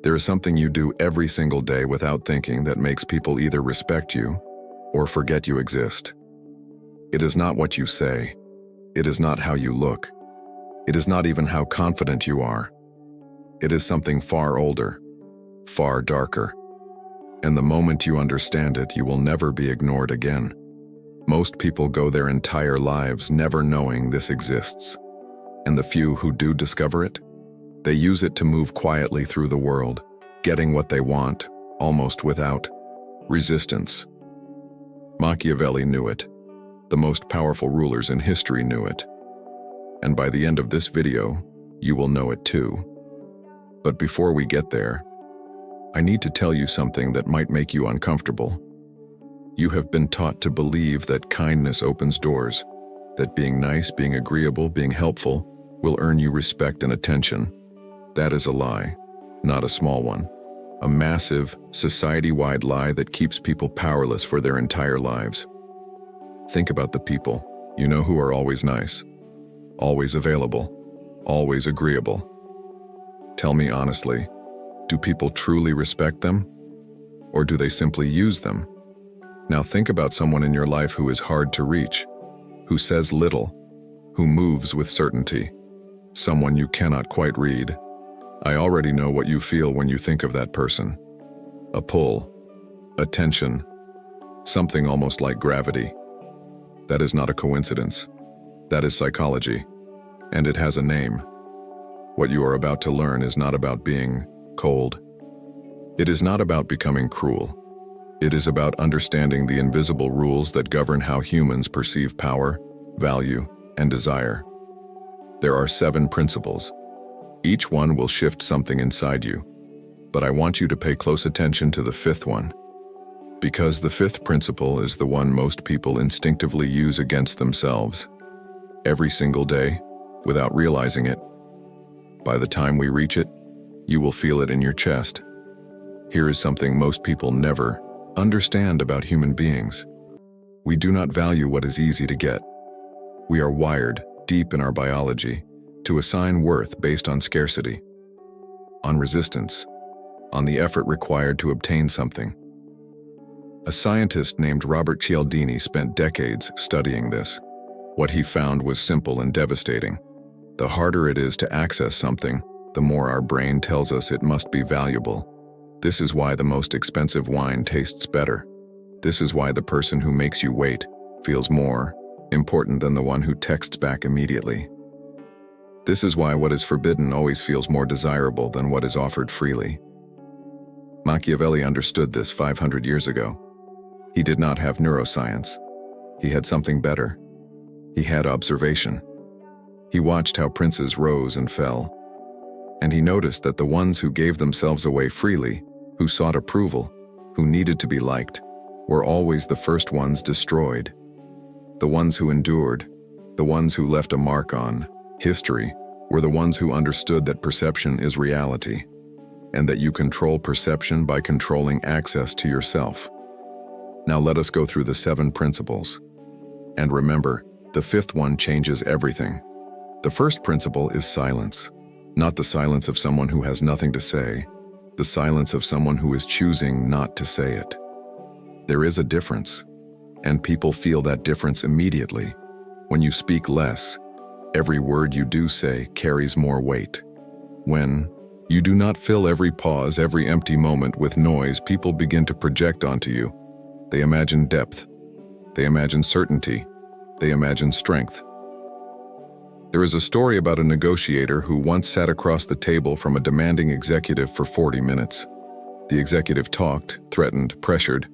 There is something you do every single day without thinking that makes people either respect you or forget you exist. It is not what you say. It is not how you look. It is not even how confident you are. It is something far older, far darker. And the moment you understand it, you will never be ignored again. Most people go their entire lives never knowing this exists. And the few who do discover it, they use it to move quietly through the world, getting what they want, almost without resistance. Machiavelli knew it. The most powerful rulers in history knew it. And by the end of this video, you will know it too. But before we get there, I need to tell you something that might make you uncomfortable. You have been taught to believe that kindness opens doors, that being nice, being agreeable, being helpful will earn you respect and attention. That is a lie, not a small one. A massive, society-wide lie that keeps people powerless for their entire lives. Think about the people you know who are always nice, always available, always agreeable. Tell me honestly, do people truly respect them? Or do they simply use them? Now think about someone in your life who is hard to reach, who says little, who moves with certainty, someone you cannot quite read. I already know what you feel when you think of that person. A pull, a tension, something almost like gravity. That is not a coincidence. That is psychology, and it has a name. What you are about to learn is not about being cold. It is not about becoming cruel. It is about understanding the invisible rules that govern how humans perceive power, value, and desire. There are 7 principles. Each one will shift something inside you, but I want you to pay close attention to the 5th one, because the 5th principle is the one most people instinctively use against themselves, every single day, without realizing it. By the time we reach it, you will feel it in your chest. Here is something most people never understand about human beings. We do not value what is easy to get. We are wired, deep in our biology, to assign worth based on scarcity, on resistance, on the effort required to obtain something. A scientist named Robert Cialdini spent decades studying this. What he found was simple and devastating. The harder it is to access something, the more our brain tells us it must be valuable. This is why the most expensive wine tastes better. This is why the person who makes you wait feels more important than the one who texts back immediately. This is why what is forbidden always feels more desirable than what is offered freely. Machiavelli understood this 500 years ago. He did not have neuroscience. He had something better. He had observation. He watched how princes rose and fell. And he noticed that the ones who gave themselves away freely, who sought approval, who needed to be liked, were always the first ones destroyed. The ones who endured, the ones who left a mark on history, were the ones who understood that perception is reality, and that you control perception by controlling access to yourself. Now let us go through the 7 principles. And remember, the 5th one changes everything. The first principle is silence. Not the silence of someone who has nothing to say, the silence of someone who is choosing not to say it. There is a difference, and people feel that difference immediately. When you speak less, every word you do say carries more weight. When you do not fill every pause, every empty moment with noise, people begin to project onto you. They imagine depth. They imagine certainty. They imagine strength. There is a story about a negotiator who once sat across the table from a demanding executive for 40 minutes. The executive talked, threatened, pressured.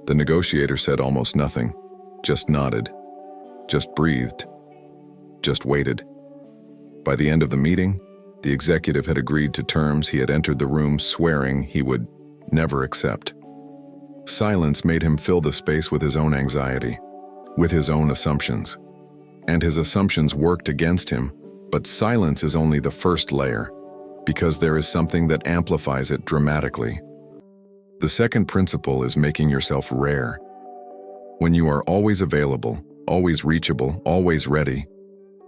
The negotiator said almost nothing, just nodded, just breathed, just waited. By the end of the meeting, the executive had agreed to terms he had entered the room swearing he would never accept. Silence made him fill the space with his own anxiety, with his own assumptions. And his assumptions worked against him, but silence is only the first layer, because there is something that amplifies it dramatically. The second principle is making yourself rare. When you are always available, always reachable, always ready,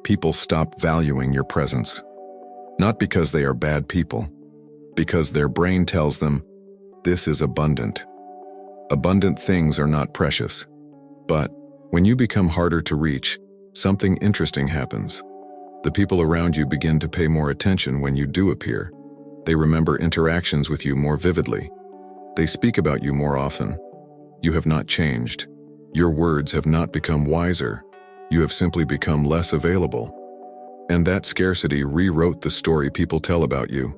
people stop valuing your presence. Not because they are bad people, because their brain tells them, this is abundant. Abundant things are not precious. But when you become harder to reach, something interesting happens. The people around you begin to pay more attention when you do appear. They remember interactions with you more vividly. They speak about you more often. You have not changed. Your words have not become wiser. You have simply become less available. And that scarcity rewrote the story people tell about you.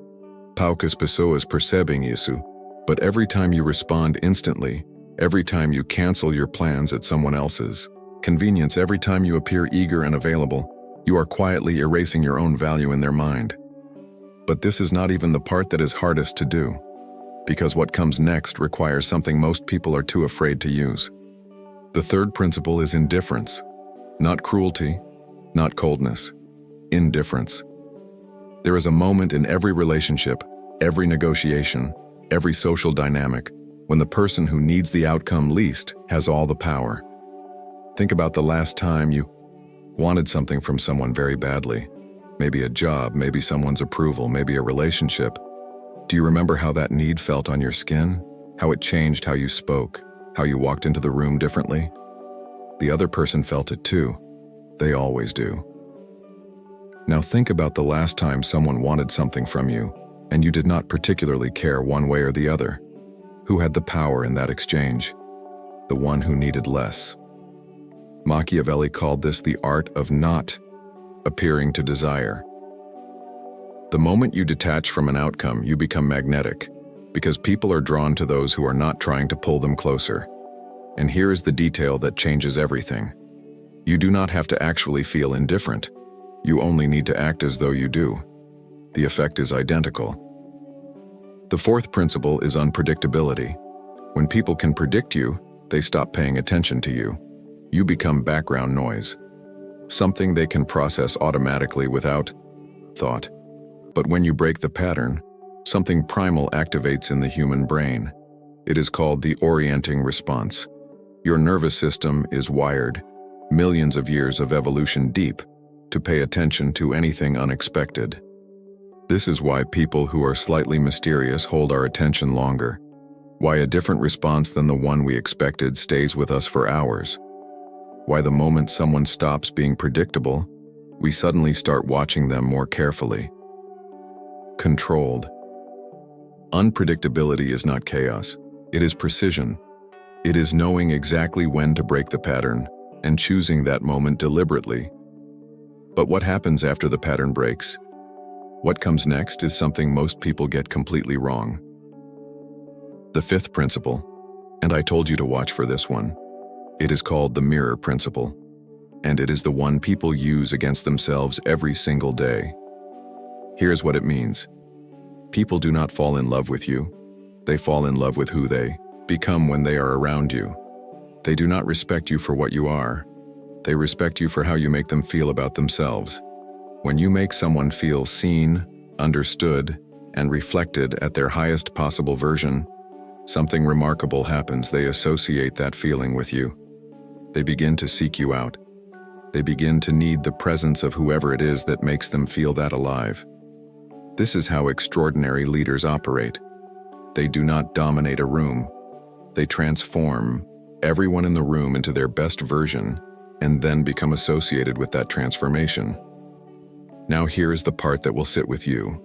Poucas pessoas percebem isso. But every time you respond instantly, every time you cancel your plans at someone else's convenience, every time you appear eager and available, you are quietly erasing your own value in their mind. But this is not even the part that is hardest to do, because what comes next requires something most people are too afraid to use. The third principle is indifference. Not cruelty, not coldness. Indifference. There is a moment in every relationship, every negotiation, every social dynamic, when the person who needs the outcome least has all the power. Think about the last time you wanted something from someone very badly. Maybe a job, maybe someone's approval, maybe a relationship. Do you remember how that need felt on your skin? How it changed how you spoke, how you walked into the room differently? The other person felt it too. They always do. Now think about the last time someone wanted something from you, and you did not particularly care one way or the other. Who had the power in that exchange? The one who needed less. Machiavelli called this the art of not appearing to desire. The moment you detach from an outcome, you become magnetic, because people are drawn to those who are not trying to pull them closer. And here is the detail that changes everything. You do not have to actually feel indifferent. You only need to act as though you do. The effect is identical. The fourth principle is unpredictability. When people can predict you, they stop paying attention to you. You become background noise, something they can process automatically without thought. But when you break the pattern, something primal activates in the human brain. It is called the orienting response. Your nervous system is wired, millions of years of evolution deep, to pay attention to anything unexpected. This is why people who are slightly mysterious hold our attention longer. Why a different response than the one we expected stays with us for hours. Why the moment someone stops being predictable, we suddenly start watching them more carefully. Controlled. Unpredictability is not chaos. It is precision. It is knowing exactly when to break the pattern and choosing that moment deliberately. But what happens after the pattern breaks? What comes next is something most people get completely wrong. The fifth principle, and I told you to watch for this one, it is called the mirror principle, and it is the one people use against themselves every single day. Here's what it means. People do not fall in love with you. They fall in love with who they become when they are around you. They do not respect you for what you are. They respect you for how you make them feel about themselves. When you make someone feel seen, understood, and reflected at their highest possible version, something remarkable happens. They associate that feeling with you. They begin to seek you out. They begin to need the presence of whoever it is that makes them feel that alive. This is how extraordinary leaders operate. They do not dominate a room. They transform everyone in the room into their best version and then become associated with that transformation. Now here is the part that will sit with you.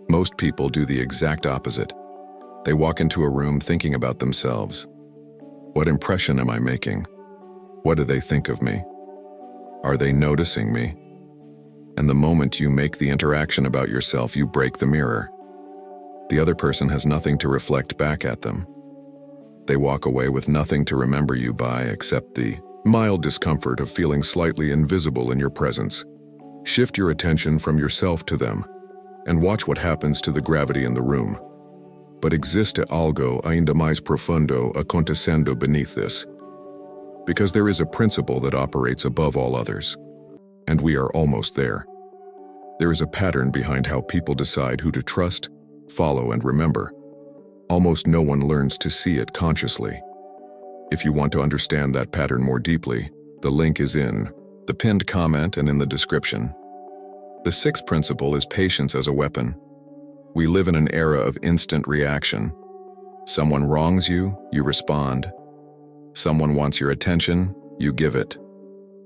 Most people do the exact opposite. They walk into a room thinking about themselves. What impression am I making? What do they think of me? Are they noticing me? And the moment you make the interaction about yourself, you break the mirror. The other person has nothing to reflect back at them. They walk away with nothing to remember you by except the mild discomfort of feeling slightly invisible in your presence. Shift your attention from yourself to them, and watch what happens to the gravity in the room. But existe algo ainda mais profundo acontecendo beneath this. Because there is a principle that operates above all others. And we are almost there. There is a pattern behind how people decide who to trust, follow, and remember. Almost no one learns to see it consciously. If you want to understand that pattern more deeply, the link is in the pinned comment and in the description. The sixth principle is patience as a weapon. We live in an era of instant reaction. Someone wrongs you, you respond. Someone wants your attention, you give it.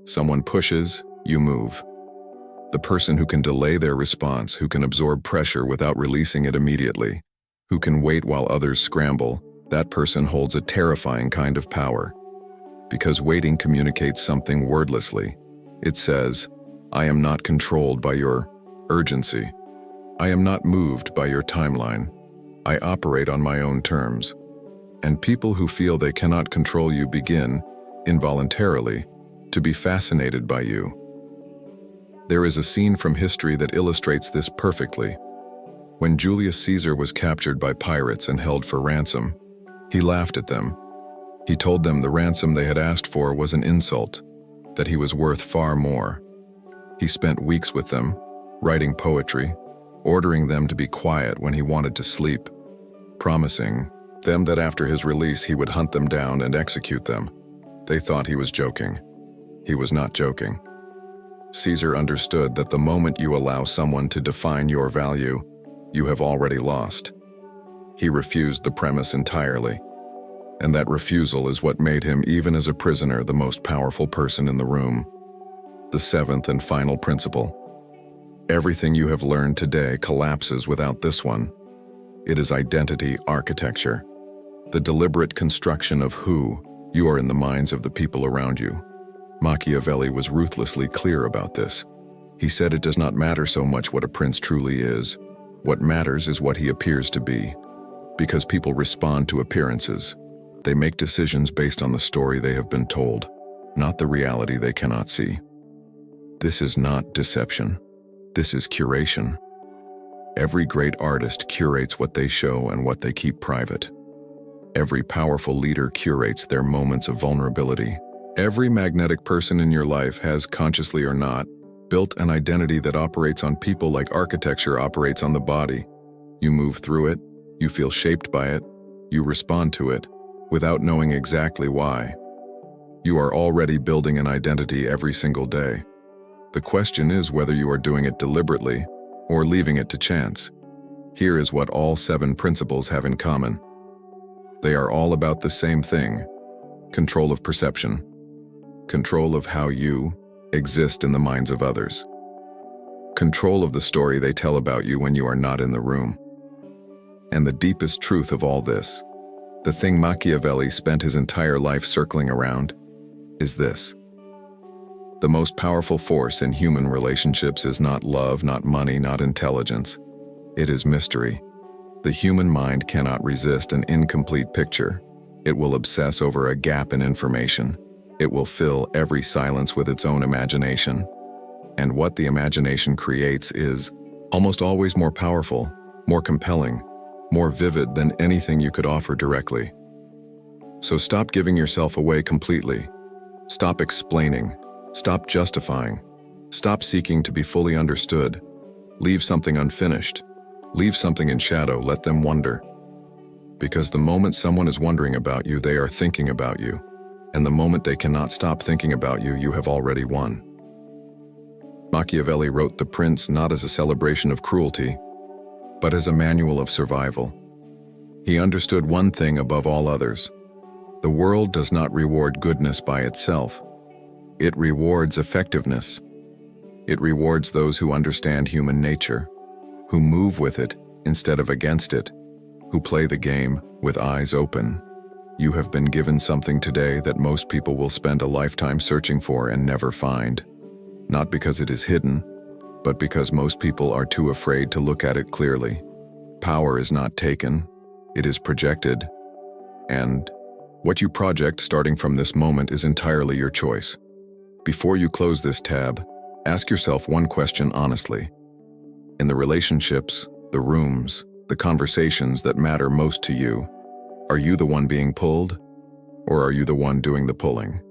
Someone pushes, you move. The person who can delay their response, who can absorb pressure without releasing it immediately, who can wait while others scramble, that person holds a terrifying kind of power. Because waiting communicates something wordlessly. It says, I am not controlled by your urgency. I am not moved by your timeline. I operate on my own terms. And people who feel they cannot control you begin, involuntarily, to be fascinated by you. There is a scene from history that illustrates this perfectly. When Julius Caesar was captured by pirates and held for ransom, he laughed at them. He told them the ransom they had asked for was an insult, that he was worth far more. He spent weeks with them, writing poetry, ordering them to be quiet when he wanted to sleep, promising them that after his release he would hunt them down and execute them. They thought he was joking. He was not joking. Caesar understood that the moment you allow someone to define your value, you have already lost. He refused the premise entirely, and that refusal is what made him, even as a prisoner, the most powerful person in the room. The seventh and final principle. Everything you have learned today collapses without this one. It is identity architecture, the deliberate construction of who you are in the minds of the people around you. Machiavelli was ruthlessly clear about this. He said it does not matter so much what a prince truly is. What matters is what he appears to be. Because people respond to appearances. They make decisions based on the story they have been told, not the reality they cannot see. This is not deception. This is curation. Every great artist curates what they show and what they keep private. Every powerful leader curates their moments of vulnerability. Every magnetic person in your life has, consciously or not, built an identity that operates on people like architecture operates on the body. You move through it, you feel shaped by it, you respond to it, without knowing exactly why. You are already building an identity every single day. The question is whether you are doing it deliberately or leaving it to chance. Here is what all 7 principles have in common. They are all about the same thing: control of perception. Control of how you exist in the minds of others. Control of the story they tell about you when you are not in the room. And the deepest truth of all this, the thing Machiavelli spent his entire life circling around, is this. The most powerful force in human relationships is not love, not money, not intelligence. It is mystery. The human mind cannot resist an incomplete picture. It will obsess over a gap in information. It will fill every silence with its own imagination. And what the imagination creates is almost always more powerful, more compelling, more vivid than anything you could offer directly. So stop giving yourself away completely. Stop explaining. Stop justifying. Stop seeking to be fully understood. Leave something unfinished. Leave something in shadow. Let them wonder. Because the moment someone is wondering about you, they are thinking about you. And the moment they cannot stop thinking about you, you have already won. Machiavelli wrote The Prince not as a celebration of cruelty, but as a manual of survival. He understood one thing above all others. The world does not reward goodness by itself. It rewards effectiveness. It rewards those who understand human nature, who move with it instead of against it, who play the game with eyes open. You have been given something today that most people will spend a lifetime searching for and never find. Not because it is hidden, but because most people are too afraid to look at it clearly. Power is not taken, it is projected. And what you project starting from this moment is entirely your choice. Before you close this tab, ask yourself one question honestly. In the relationships, the rooms, the conversations that matter most to you, are you the one being pulled, or are you the one doing the pulling?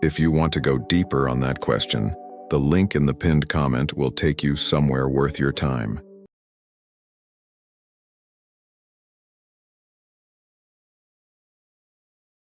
If you want to go deeper on that question, the link in the pinned comment will take you somewhere worth your time.